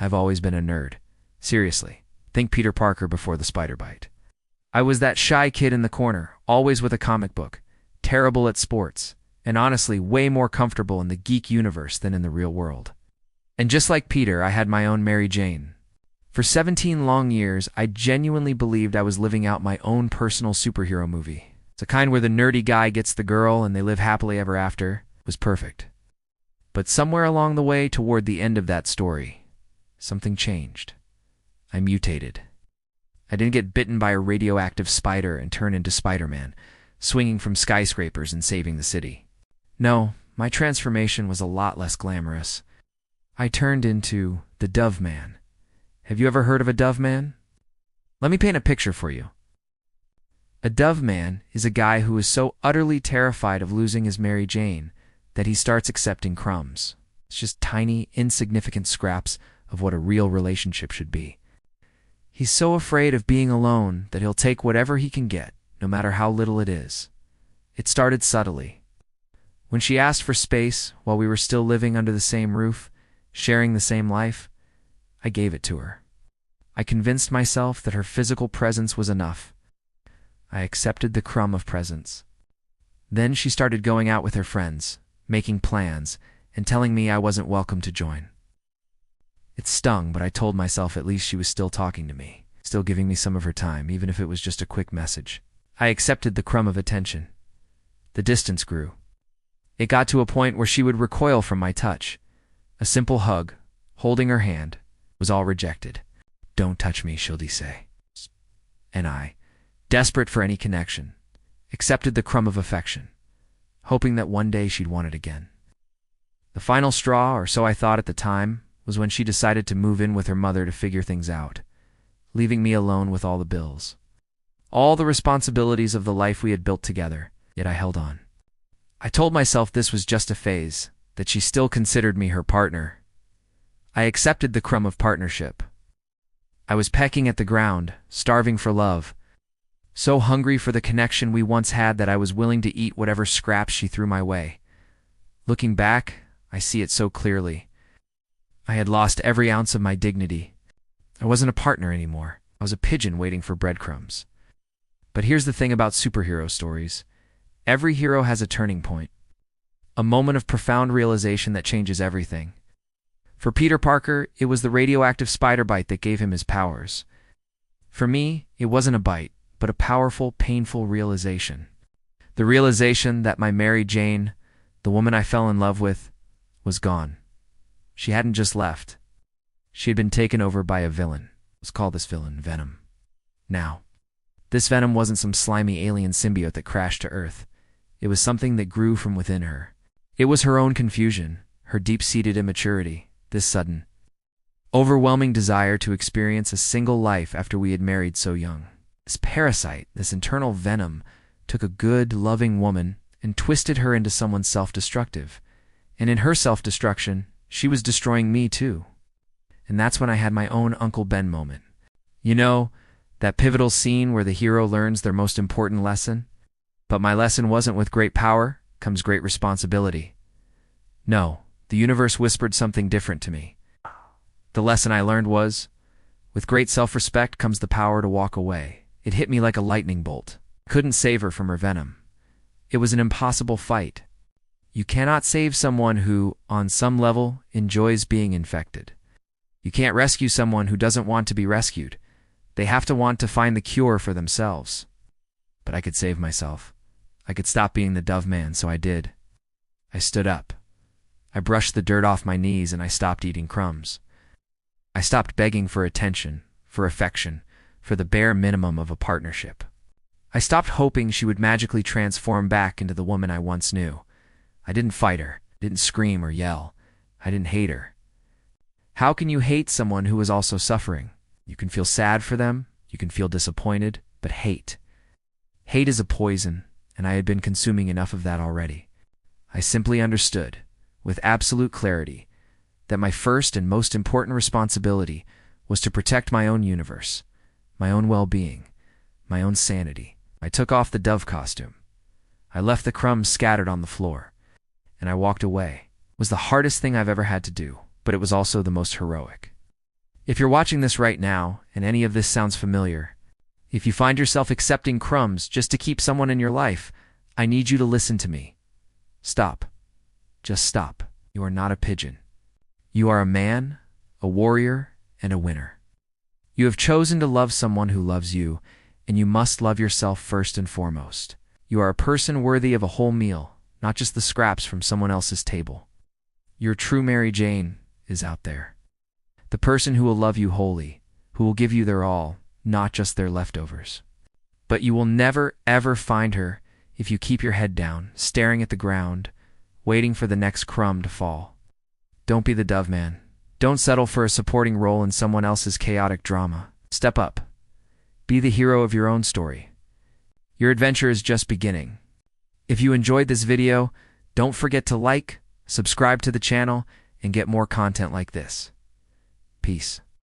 I've always been a nerd. Seriously, think Peter Parker before the spider bite. I was that shy kid in the corner, always with a comic book, terrible at sports, and honestly way more comfortable in the geek universe than in the real world. And just like Peter, I had my own Mary Jane. For 17 long years, I genuinely believed I was living out my own personal superhero movie. It's a kind where the nerdy guy gets the girl and they live happily ever after. It was perfect. But somewhere along the way toward the end of that story, something changed. I mutated. I didn't get bitten by a radioactive spider and turn into Spider-Man, swinging from skyscrapers and saving the city. No, my transformation was a lot less glamorous. I turned into the Dove Man. Have you ever heard of a Dove Man? Let me paint a picture for you. A Dove Man is a guy who is so utterly terrified of losing his Mary Jane that he starts accepting crumbs. It's just tiny, insignificant scraps of what a real relationship should be. He's so afraid of being alone that he'll take whatever he can get, no matter how little it is. It started subtly. When she asked for space while we were still living under the same roof, sharing the same life, I gave it to her. I convinced myself that her physical presence was enough. I accepted the crumb of presence. Then she started going out with her friends, making plans, and telling me I wasn't welcome to join. It stung, but I told myself at least she was still talking to me, still giving me some of her time, even if it was just a quick message. I accepted the crumb of attention. The distance grew. It got to a point where she would recoil from my touch. A simple hug, holding her hand, was all rejected. "Don't touch me," she'll say. And I, desperate for any connection, accepted the crumb of affection, hoping that one day she'd want it again. The final straw, or so I thought at the time, was when she decided to move in with her mother to figure things out, leaving me alone with all the bills. All the responsibilities of the life we had built together, yet I held on. I told myself this was just a phase, that she still considered me her partner. I accepted the crumb of partnership. I was pecking at the ground, starving for love, so hungry for the connection we once had that I was willing to eat whatever scraps she threw my way. Looking back, I see it so clearly. I had lost every ounce of my dignity. I wasn't a partner anymore. I was a pigeon waiting for breadcrumbs. But here's the thing about superhero stories. Every hero has a turning point. A moment of profound realization that changes everything. For Peter Parker, it was the radioactive spider bite that gave him his powers. For me, it wasn't a bite, but a powerful, painful realization. The realization that my Mary Jane, the woman I fell in love with, was gone. She hadn't just left. She had been taken over by a villain. Let's call this villain Venom. Now, this Venom wasn't some slimy alien symbiote that crashed to Earth. It was something that grew from within her. It was her own confusion, her deep-seated immaturity, this sudden, overwhelming desire to experience a single life after we had married so young. This parasite, this internal venom, took a good, loving woman and twisted her into someone self-destructive. And in her self-destruction, she was destroying me too. And that's when I had my own Uncle Ben moment. You know, that pivotal scene where the hero learns their most important lesson? But my lesson wasn't with great power comes great responsibility. No, the universe whispered something different to me. The lesson I learned was, with great self-respect comes the power to walk away. It hit me like a lightning bolt. I couldn't save her from her venom. It was an impossible fight. You cannot save someone who, on some level, enjoys being infected. You can't rescue someone who doesn't want to be rescued. They have to want to find the cure for themselves. But I could save myself. I could stop being the Dove Man, so I did. I stood up. I brushed the dirt off my knees and I stopped eating crumbs. I stopped begging for attention, for affection, for the bare minimum of a partnership. I stopped hoping she would magically transform back into the woman I once knew. I didn't fight her, didn't scream or yell. I didn't hate her. How can you hate someone who is also suffering? You can feel sad for them, you can feel disappointed, but hate. Hate is a poison, and I had been consuming enough of that already. I simply understood, with absolute clarity, that my first and most important responsibility was to protect my own universe, my own well-being, my own sanity. I took off the Dove costume. I left the crumbs scattered on the floor, and I walked away. It was the hardest thing I've ever had to do, but it was also the most heroic. If you're watching this right now and any of this sounds familiar, if you find yourself accepting crumbs just to keep someone in your life, I need you to listen to me. Stop. Just stop. You are not a pigeon. You are a man, a warrior, and a winner. You have chosen to love someone who loves you, and you must love yourself first and foremost. You are a person worthy of a whole meal, not just the scraps from someone else's table. Your true Mary Jane is out there. The person who will love you wholly, who will give you their all, not just their leftovers. But you will never, ever find her if you keep your head down, staring at the ground, waiting for the next crumb to fall. Don't be the dove man. Don't settle for a supporting role in someone else's chaotic drama. Step up. Be the hero of your own story. Your adventure is just beginning. If you enjoyed this video, don't forget to like, subscribe to the channel, and get more content like this. Peace.